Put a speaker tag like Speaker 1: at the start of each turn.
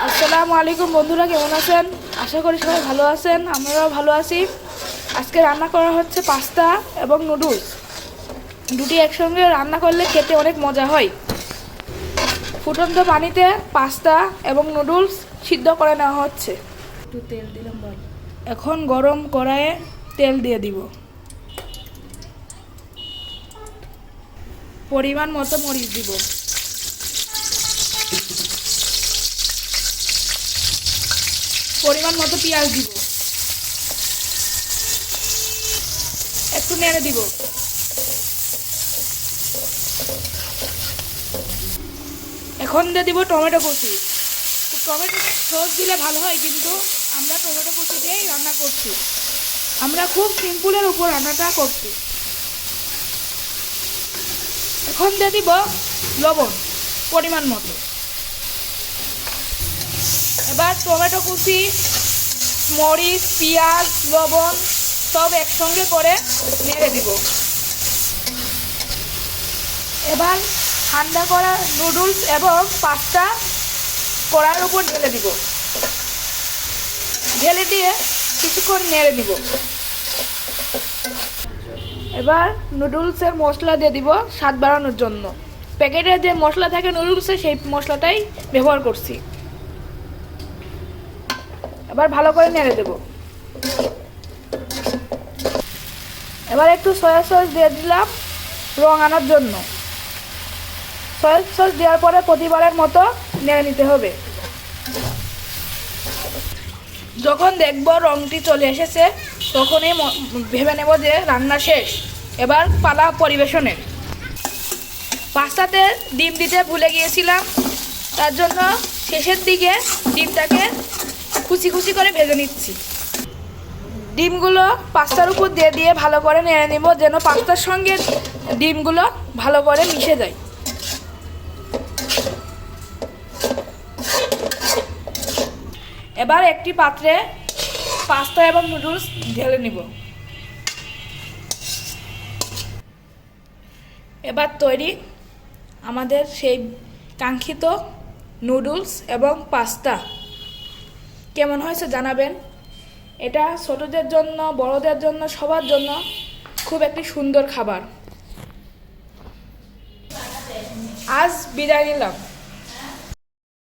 Speaker 1: আসসালামু আলাইকুম বন্ধুরা, কেমন আছেন? আশা করি সবাই ভালো আছেন, আমরাও ভালো আছি। আজকে রান্না করা হচ্ছে পাস্তা এবং নুডলস। দুটি একসঙ্গে রান্না করলে খেতে অনেক মজা হয়। ফুটন্ত পানিতে পাস্তা এবং নুডলস সিদ্ধ করে নেওয়া হচ্ছে। একটু তেল দিলাম, এখন গরম কড়াইয়ে তেল দিয়ে দিব। পরিমাণ মতো মরিচ দিব। পরিমাণ মতো পেঁয়াজ দিব। একটু নেড়ে দিব। এখন দিয়ে দিব টমেটো কুচি। টমেটো সস দিলে ভালো হয়, কিন্তু আমরা টমেটো কুচি দিয়েই রান্না করছি। আমরা খুব সিম্পলের উপর রান্নাটা করছি। এখন দিয়ে দিব লবণ পরিমাণ মতো। এবার টমেটো কুচি, মরিচ, পেঁয়াজ, লবণ সব একসঙ্গে করে নেড়ে দিব। এবার ঠান্ডা করা নুডলস এবং পাস্তা কড়াইয়ের উপর ঢেলে দিব। ঢেলে দিয়ে কিছুক্ষণ নেড়ে দিব। এবার নুডলসের মশলা দিয়ে দিব স্বাদ বাড়ানোর জন্য। প্যাকেটে যে মশলা থাকে নুডলসে, সেই মশলাটাই ব্যবহার করছি। এবার ভালো করে নেড়ে দেব। এবার একটু সয়া সস দিয়ে দিলাম রং আনার জন্য। সয়া সস দেওয়ার পরে প্রতিবারের মতো নেড়ে নিতে হবে। যখন দেখব রংটি চলে এসেছে, তখনই ভেবে নেব যে রান্না শেষ। এবার পালা পরিবেশনের। পাস্তাতে ডিম দিতে ভুলে গিয়েছিলাম, তার জন্য শেষের দিকে ডিমটাকে কুচি কুচি করে ভেজে নিচ্ছি। ডিমগুলো পাস্তার উপর দিয়ে দিয়ে ভালো করে নেড়ে নেব, যেন পাস্তার সঙ্গে ডিমগুলো ভালো করে মিশে যায়। এবার একটি পাত্রে পাস্তা এবং নুডলস ঢেলে নিব। এবার তৈরি আমাদের সেই কাঙ্ক্ষিত নুডলস এবং পাস্তা। কেমন হয়েছে জানাবেন। এটা ছোটদের জন্য, বড়দের জন্য, সবার জন্য খুব একটি সুন্দর খাবার। আজ বিদায় নিলাম।